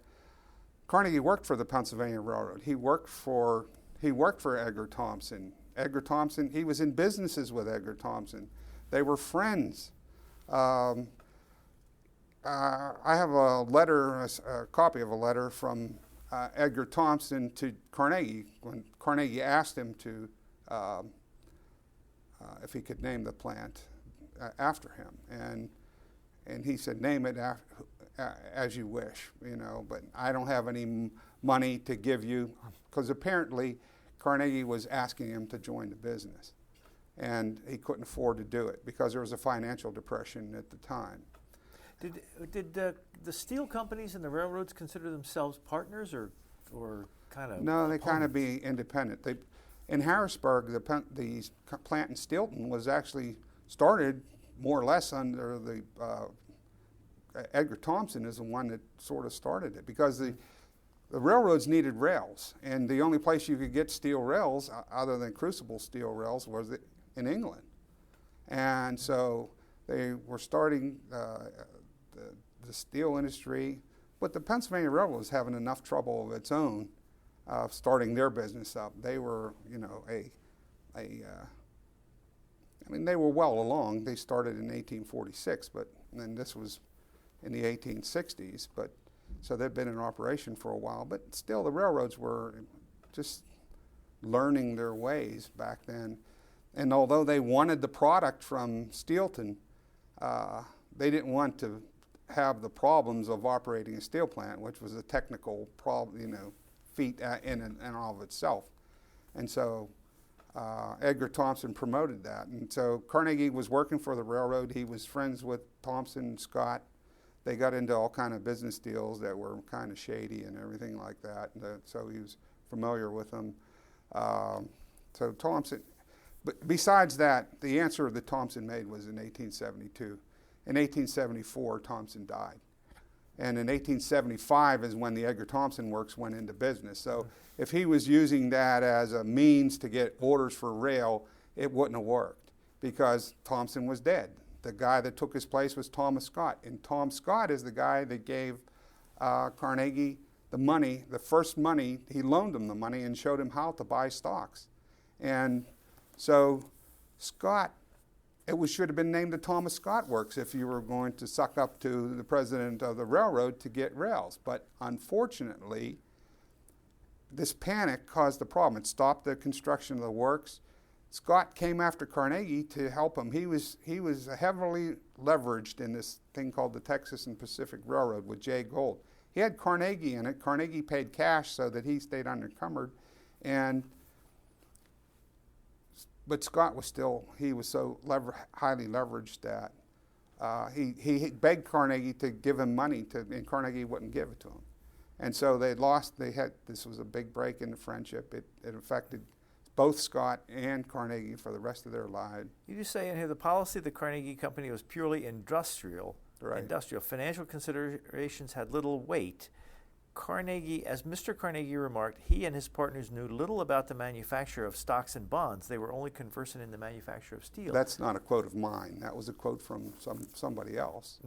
S3: Carnegie worked for the Pennsylvania Railroad. He worked for Edgar Thomson. Edgar Thomson, he was in businesses with Edgar Thomson. They were friends. I have a copy of a letter from Edgar Thomson to Carnegie when Carnegie asked him to if he could name the plant after him, and he said, "Name it as you wish, but I don't have any money to give you," because apparently Carnegie was asking him to join the business, and he couldn't afford to do it because there was a financial depression at the time.
S1: Did the steel companies and the railroads consider themselves partners or kind of?
S3: No, they kind of be independent. In Harrisburg, the plant in Steelton was actually started more or less under the Edgar Thomson is the one that sort of started it because the railroads needed rails, and the only place you could get steel rails other than crucible steel rails was in England. And so they were starting the steel industry, but the Pennsylvania Railroad was having enough trouble of its own starting their business up. They were, they were well along. They started in 1846, but then this was in the 1860s, but so they've been in operation for a while. But still, the railroads were just learning their ways back then. And although they wanted the product from Steelton, they didn't want to have the problems of operating a steel plant, which was a technical problem, feat in and of itself. And so Edgar Thomson promoted that. And so Carnegie was working for the railroad. He was friends with Thomson and Scott. They got into all kind of business deals that were kind of shady and everything like that. And, so he was familiar with them. So Thomson, but besides that, the answer that Thomson made was in 1872. In 1874, Thomson died. And in 1875 is when the Edgar Thomson Works went into business. So if he was using that as a means to get orders for rail, it wouldn't have worked because Thomson was dead. The guy that took his place was Thomas Scott. And Tom Scott is the guy that gave Carnegie the money, the first money. He loaned him the money and showed him how to buy stocks. And so Scott, should have been named the Thomas Scott Works if you were going to suck up to the president of the railroad to get rails. But unfortunately, this panic caused the problem. It stopped the construction of the works. Scott came after Carnegie to help him. He was heavily leveraged in this thing called the Texas and Pacific Railroad with Jay Gould. He had Carnegie in it. Carnegie paid cash so that he stayed unencumbered. But Scott was so highly leveraged that he begged Carnegie to give him money, and Carnegie wouldn't give it to him. And so this was a big break in the friendship. It affected both Scott and Carnegie for the rest of their lives.
S1: You just say in here the policy of the Carnegie Company was purely industrial.
S3: Right.
S1: Industrial. Financial considerations had little weight. Carnegie, as Mr. Carnegie remarked, he and his partners knew little about the manufacture of stocks and bonds. They were only conversant in the manufacture of steel.
S3: That's not a quote of mine. That was a quote from somebody else.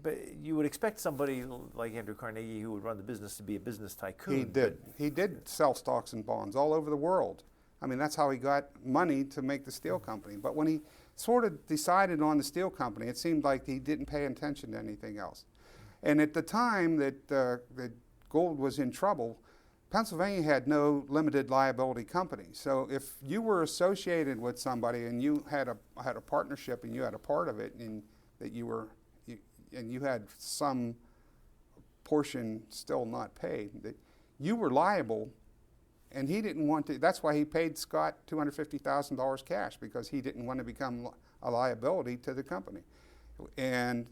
S1: But you would expect somebody like Andrew Carnegie who would run the business to be a business tycoon.
S3: He did. He did sell stocks and bonds all over the world. I mean, that's how he got money to make the steel company. But when he sort of decided on the steel company, it seemed like he didn't pay attention to anything else. And at the time that Gould was in trouble, Pennsylvania had no limited liability company. So if you were associated with somebody and you had a partnership and you had a part of it, and that you had some portion still not paid, that you were liable, and he didn't want to. That's why he paid Scott $250,000 cash, because he didn't want to become a liability to the company. And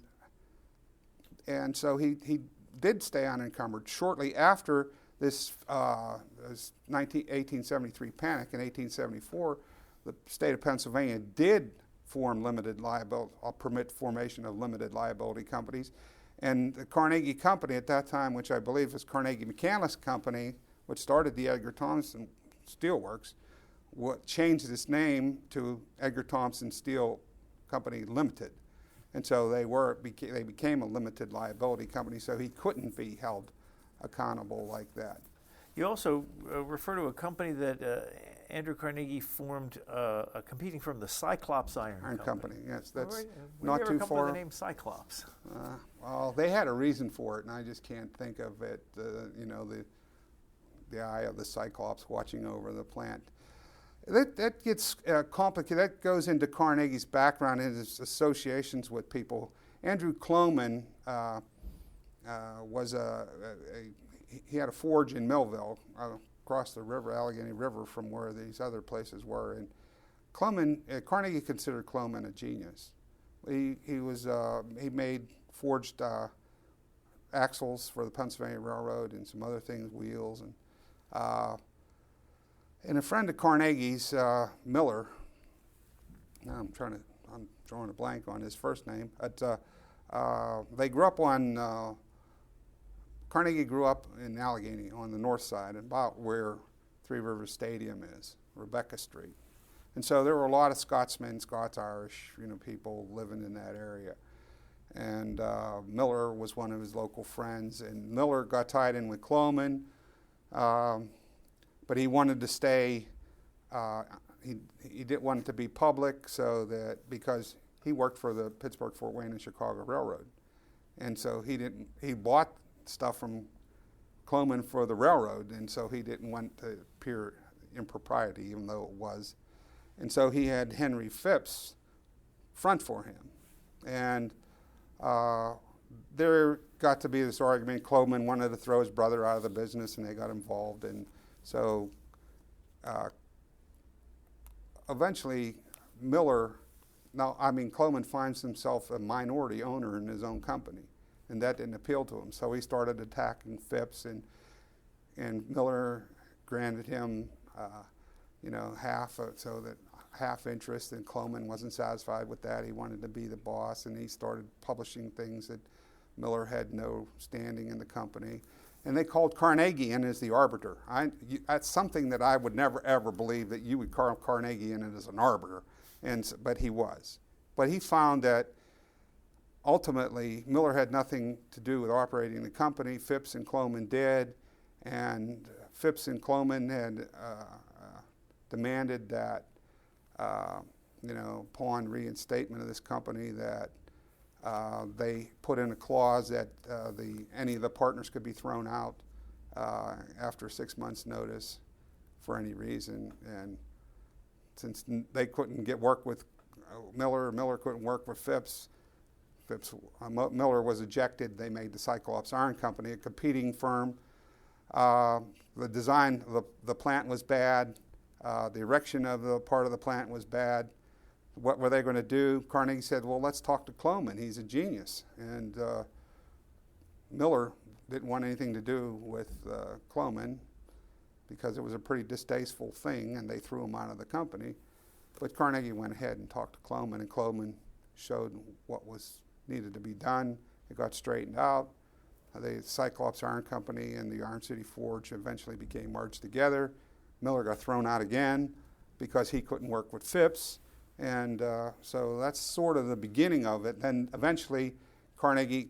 S3: so he did stay unencumbered. Shortly after this 1873 panic in 1874, the state of Pennsylvania did form limited liability, permit formation of limited liability companies. And the Carnegie Company at that time, which I believe was Carnegie Mechanics Company, which started the Edgar Thomson Steel Works, changed its name to Edgar Thomson Steel Company Limited. And so they became a limited liability company, so he couldn't be held accountable like that.
S1: You also refer to a company that Andrew Carnegie formed, competing from the Cyclops Iron Company.
S3: Yes, that's
S1: not too far. Where did they come up with the name Cyclops?
S3: Well, they had a reason for it, and I just can't think of it. The eye of the Cyclops watching over the plant. That gets complicated. That goes into Carnegie's background and his associations with people. Andrew Cloman he had a forge in Millville across the river, Allegheny River, from where these other places were. And Carnegie considered Cloman a genius. He made forged axles for the Pennsylvania Railroad and some other things, wheels, and a friend of Carnegie's, Miller. I'm drawing a blank on his first name. But they grew up on. Carnegie grew up in Allegheny on the north side, about where Three Rivers Stadium is, Rebecca Street. And so there were a lot of Scotsmen, Scots-Irish, people living in that area. And Miller was one of his local friends, and Miller got tied in with Cloman, but he wanted to stay. He didn't want it to be public, because he worked for the Pittsburgh, Fort Wayne, and Chicago Railroad. And so he bought stuff from Cloman for the railroad, and so he didn't want to appear impropriety, even though it was. And so he had Henry Phipps front for him. And there got to be this argument. Cloman wanted to throw his brother out of the business, and they got involved. And so eventually Cloman finds himself a minority owner in his own company, and that didn't appeal to him. So he started attacking Phipps, and Miller granted him half interest, and Cloman wasn't satisfied with that. He wanted to be the boss, and he started publishing things that Miller had no standing in the company. And they called Carnegie in as the arbiter. That's something that I would never, ever believe, that you would call Carnegie in as an arbiter, but he was. But he found that ultimately Miller had nothing to do with operating the company. Phipps and Cloman did, and Phipps and Cloman had demanded that upon reinstatement of this company, that they put in a clause that any of the partners could be thrown out after 6 months' notice for any reason. And since they couldn't get work with Miller couldn't work with Phipps, Miller was ejected. They made the Cyclops Iron Company, a competing firm. The design of the plant was bad. The erection of the part of the plant was bad. What were they going to do? Carnegie said, well, let's talk to Cloman. He's a genius. And Miller didn't want anything to do with Cloman because it was a pretty distasteful thing, and they threw him out of the company. But Carnegie went ahead and talked to Cloman, and Cloman showed what was needed to be done. It got straightened out. The Cyclops Iron Company and the Iron City Forge eventually became merged together. Miller got thrown out again because he couldn't work with Phipps. And so that's sort of the beginning of it. Then eventually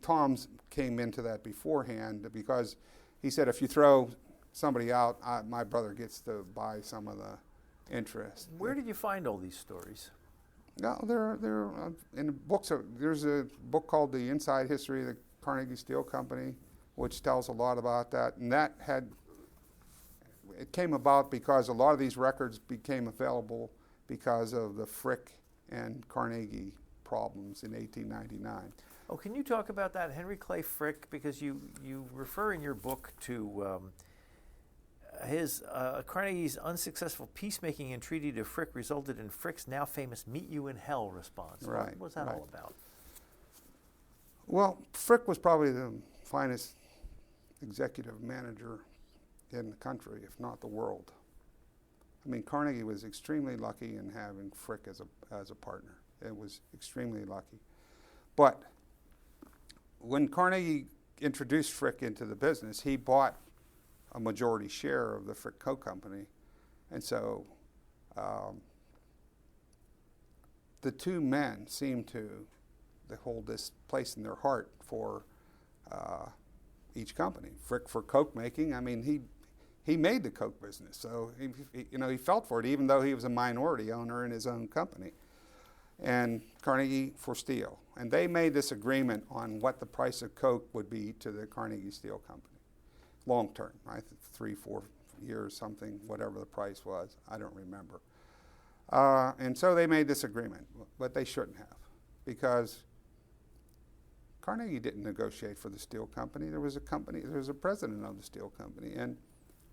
S3: Tom's came into that beforehand, because he said, if you throw somebody out, my brother gets to buy some of the interest.
S1: Where did you find all these stories?
S3: No, they're in the books. There's a book called The Inside History of the Carnegie Steel Company, which tells a lot about that. And it came about because a lot of these records became available because of the Frick and Carnegie problems in 1899.
S1: Oh, can you talk about that, Henry Clay Frick? Because you refer in your book to Carnegie's unsuccessful peacemaking entreaty to Frick resulted in Frick's now famous "Meet You in Hell" response.
S3: Right.
S1: What was that all about?
S3: Well, Frick was probably the finest executive manager in the country, if not the world. I mean, Carnegie was extremely lucky in having Frick as a partner. It was extremely lucky. But when Carnegie introduced Frick into the business, he bought a majority share of the Frick Co. Company. And so the two men seemed to hold this place in their heart for each company. Frick for Coke making. I mean, he made the Coke business, so he felt for it, even though he was a minority owner in his own company. And Carnegie for steel. And they made this agreement on what the price of Coke would be to the Carnegie Steel Company, long term, right? 3-4 years, something, whatever the price was, I don't remember. And so they made this agreement, but they shouldn't have, because Carnegie didn't negotiate for the steel company. There was a president of the steel company, and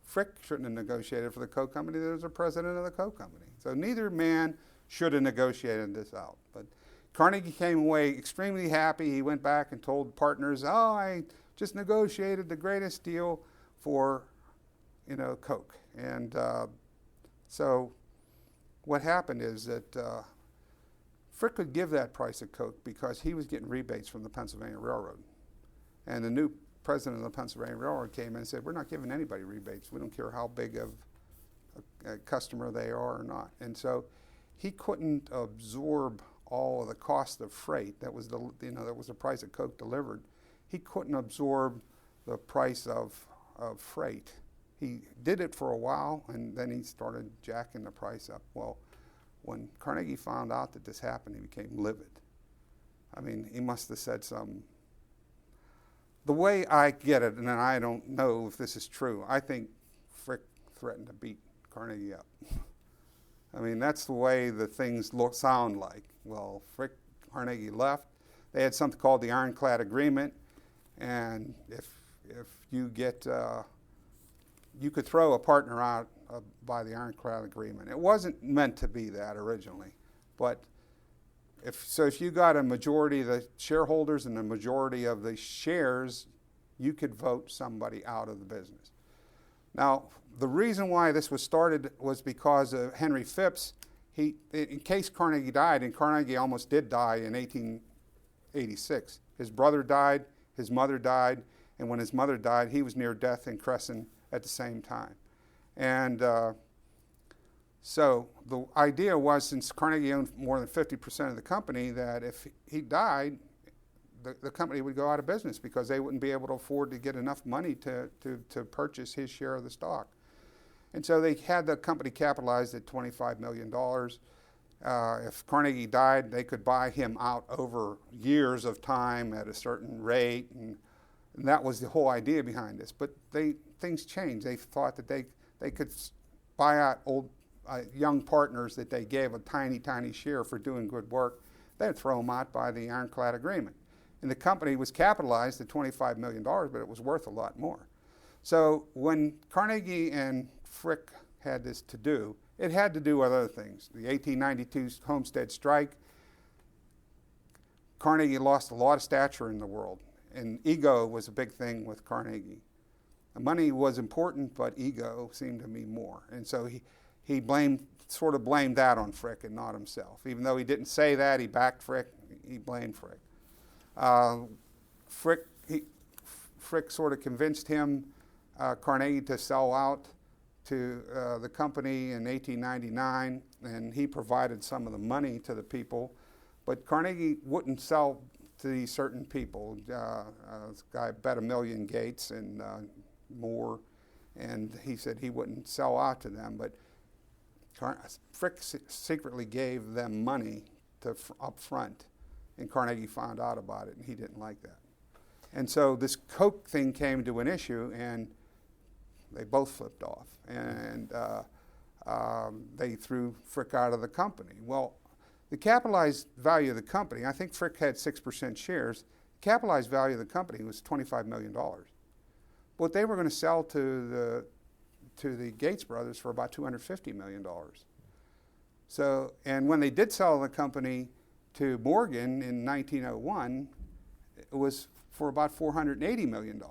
S3: Frick shouldn't have negotiated for the Coke Company. There was a president of the Coke Company. So neither man should have negotiated this out. But Carnegie came away extremely happy. He went back and told partners, "Oh, I just negotiated the greatest deal for, Coke." And so what happened is that Frick could give that price of Coke because he was getting rebates from the Pennsylvania Railroad. And the new president of the Pennsylvania Railroad came in and said, "We're not giving anybody rebates. We don't care how big of a customer they are or not." And so he couldn't absorb all of the cost of freight. That was that was the price of Coke delivered. He couldn't absorb the price of freight. He did it for a while, and then he started jacking the price up. Well, when Carnegie found out that this happened, he became livid. I mean, he must have said some the way I get it, and I don't know if this is true, I think Frick threatened to beat Carnegie up. I mean, that's the way the things sound like. Well, Frick, Carnegie left. They had something called the Ironclad Agreement, and if you get, you could throw a partner out by the Ironclad Agreement. It wasn't meant to be that originally, but if you got a majority of the shareholders and a majority of the shares, you could vote somebody out of the business. Now, the reason why this was started was because of Henry Phipps. In case Carnegie died, and Carnegie almost did die in 1886. His brother died, his mother died, and when his mother died, he was near death in Crescent at the same time. And so the idea was, since Carnegie owned more than 50% of the company, that if he died, the company would go out of business because they wouldn't be able to afford to get enough money to purchase his share of the stock. And so they had the company capitalized at $25 million. If Carnegie died, they could buy him out over years of time at a certain rate, and that was the whole idea behind this. But things changed. They thought that they could buy out old young partners that they gave a tiny, tiny share for doing good work. They'd throw them out by the Ironclad Agreement. And the company was capitalized at $25 million, but it was worth a lot more. So when Carnegie and Frick had this to do, it had to do with other things. The 1892 Homestead Strike, Carnegie lost a lot of stature in the world, and ego was a big thing with Carnegie. Money was important, but ego seemed to be more. And so he sort of blamed that on Frick and not himself. Even though he didn't say that, he backed Frick, he blamed Frick. Frick sort of convinced him, Carnegie, to sell out to the company in 1899, and he provided some of the money to the people. But Carnegie wouldn't sell to these certain people. This guy bet $1 million Gates and more, and he said he wouldn't sell out to them. But Frick secretly gave them money up front, and Carnegie found out about it, and he didn't like that. And so this Coke thing came to an issue, and they both flipped off, and they threw Frick out of the company. Well, the capitalized value of the company, I think Frick had 6% shares. The capitalized value of the company was $25 million. But they were going to sell to the Gates brothers for about $250 million. So, and when they did sell the company to Morgan in 1901, it was for about $480 million.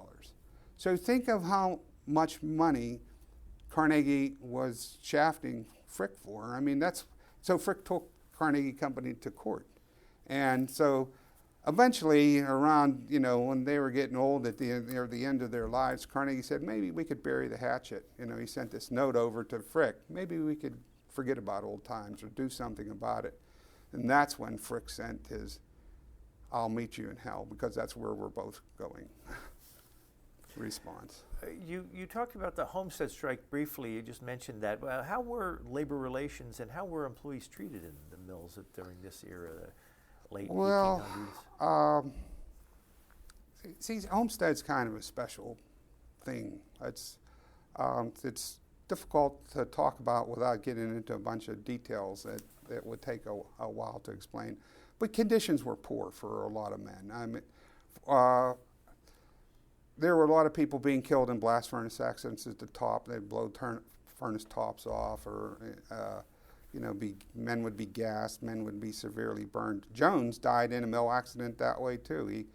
S3: So think of how much money Carnegie was shafting Frick for. I mean, so Frick took Carnegie Company to court. And so eventually, around, when they were getting old at the end of their lives, Carnegie said, maybe we could bury the hatchet. He sent this note over to Frick. Maybe we could forget about old times or do something about it. And that's when Frick sent his, I'll meet you in hell, because that's where we're both going response.
S1: You talked about the Homestead Strike briefly. You just mentioned that. How were labor relations and how were employees treated in the mills during this era, the late 1800s?
S3: See, Homestead's kind of a special thing. It's difficult to talk about without getting into a bunch of details that would take a while to explain. But conditions were poor for a lot of men. I mean, there were a lot of people being killed in blast furnace accidents at the top. They'd blow furnace tops off, or men would be gassed, men would be severely burned. Jones died in a mill accident that way too.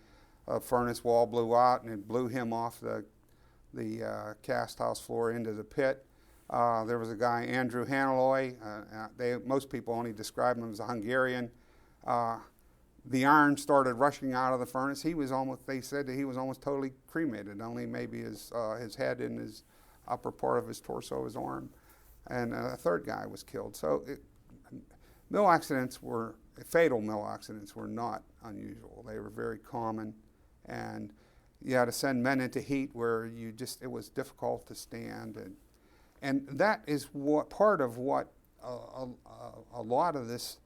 S3: A furnace wall blew out and it blew him off the cast house floor into the pit. There was a guy, Andrew Carnegie. Most people only describe him as a Hungarian. The iron started rushing out of the furnace. They said that he was almost totally cremated, only maybe his head and his upper part of his torso, his arm. And a third guy was killed. So fatal mill accidents were not unusual. They were very common. And you had to send men into heat where it was difficult to stand. And that is part of what a lot of this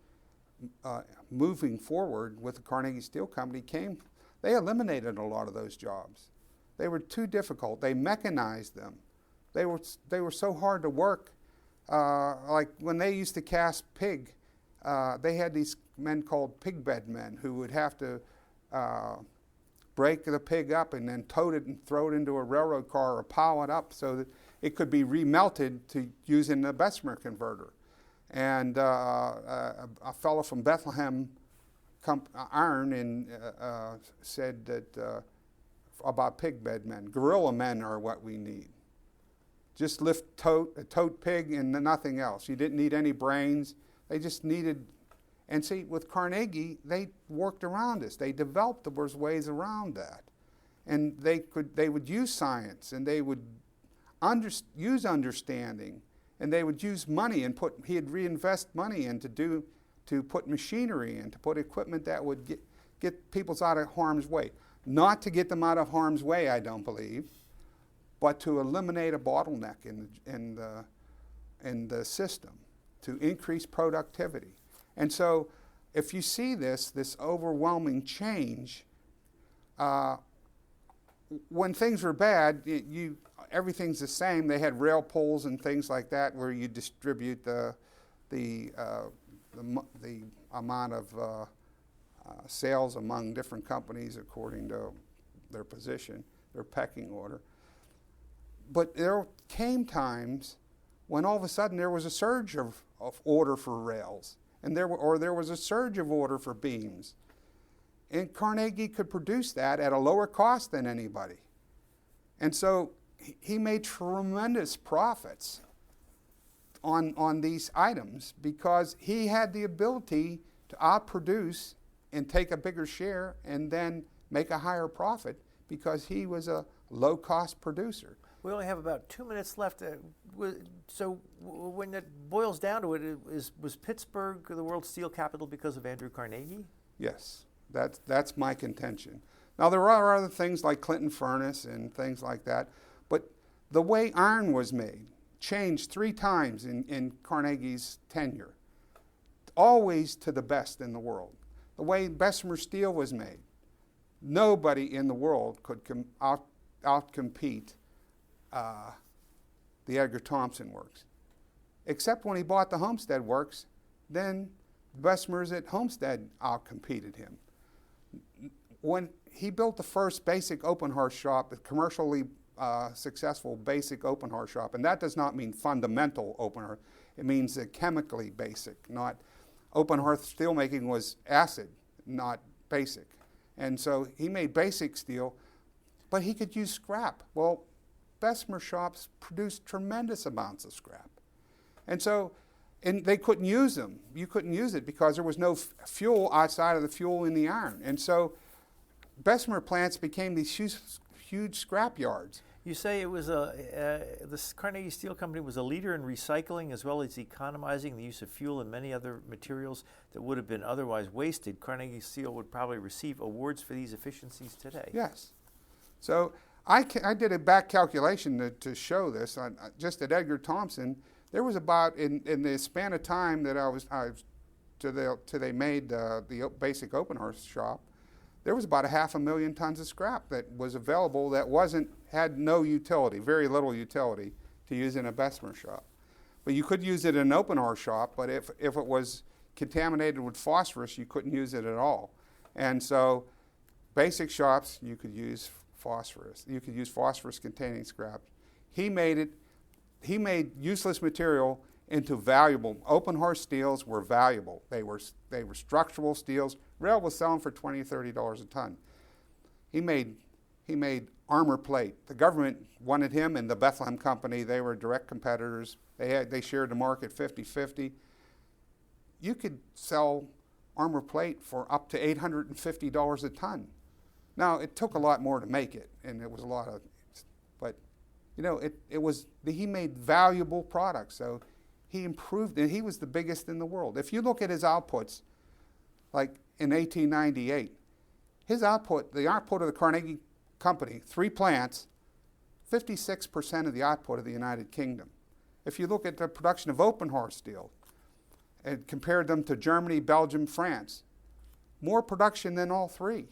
S3: moving forward with the Carnegie Steel Company came. They eliminated a lot of those jobs. They were too difficult. They mechanized them. They were so hard to work. Like when they used to cast pig, they had these men called pig bed men who would have to break the pig up and then tote it and throw it into a railroad car or pile it up so that it could be remelted to use in a Bessemer converter. And a fellow from Bethlehem Iron said that about pig bed men, gorilla men are what we need. Just lift a tote pig and nothing else. You didn't need any brains. They just needed, and see, with Carnegie, they worked around this. They developed there was ways around that. And they would use science, and they would use understanding, and they would use money and he'd reinvest money in to put machinery in, to put equipment that would get people out of harm's way. Not to get them out of harm's way, I don't believe, but to eliminate a bottleneck in the system, to increase productivity. And so if you see this overwhelming change, when things were bad, everything's the same. They had rail pools and things like that where you distribute the amount of sales among different companies according to their position, their pecking order. But there came times when all of a sudden there was a surge of order for rails, and there was a surge of order for beams. And Carnegie could produce that at a lower cost than anybody. And so he made tremendous profits on these items because he had the ability to outproduce and take a bigger share and then make a higher profit because he was a low-cost producer.
S1: We only have about 2 minutes left. So when it boils down to it, was Pittsburgh the world steel capital because of Andrew Carnegie?
S3: Yes, that's my contention. Now, there are other things like Clinton Furnace and things like that, but the way iron was made changed 3 times in Carnegie's tenure, always to the best in the world. The way Bessemer steel was made, nobody in the world could outcompete the Edgar Thomson works. Except when he bought the Homestead works, then Bessemer's at Homestead outcompeted him. When he built the first basic open hearth shop, the commercially successful basic open hearth shop, and that does not mean fundamental open hearth, it means chemically basic, not open hearth steelmaking was acid, not basic. And so he made basic steel, but he could use scrap. Well, Bessemer shops produced tremendous amounts of scrap. And so, and they couldn't use them. You couldn't use it because there was no fuel outside of the fuel in the iron. And so Bessemer plants became these huge scrap yards.
S1: You say it was this Carnegie Steel Company was a leader in recycling as well as economizing the use of fuel and many other materials that would have been otherwise wasted. Carnegie Steel would probably receive awards for these efficiencies today.
S3: Yes. So I did a back calculation to show this. Just at Edgar Thomson, there was about, in the span of time that till they made the basic open hearth shop, there was about 500,000 tons of scrap that was available that had no utility, very little utility to use in a Bessemer shop. But you could use it in an open hearth shop, but if it was contaminated with phosphorus, you couldn't use it at all. And so basic shops, you could use phosphorus. You could use phosphorus-containing scrap. He made useless material into valuable. Open hearth steels were valuable. They were structural steels. Rail was selling for $20, $30 a ton. He made armor plate. The government wanted him and the Bethlehem Company. They were direct competitors. They shared the market 50-50. You could sell armor plate for up to $850 a ton. Now, it took a lot more to make it, and it was a lot of, but he made valuable products. So he improved, and he was the biggest in the world. If you look at his outputs, like in 1898, his output, the output of the Carnegie Company, 3 plants, 56% of the output of the United Kingdom. If you look at the production of open hearth steel and compared them to Germany, Belgium, France, more production than all 3.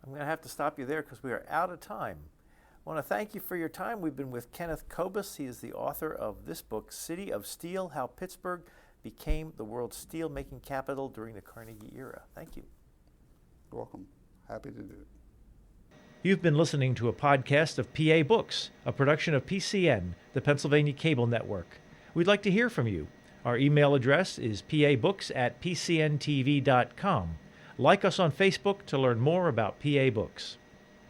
S1: I'm going to have to stop you there because we are out of time. I want to thank you for your time. We've been with Kenneth Kobus. He is the author of this book, City of Steel, How Pittsburgh Became the World's Steel-Making Capital During the Carnegie Era. Thank you.
S3: You're welcome. Happy to do it.
S1: You've been listening to a podcast of PA Books, a production of PCN, the Pennsylvania Cable Network. We'd like to hear from you. Our email address is pabooks@pcntv.com. Like us on Facebook to learn more about PA Books.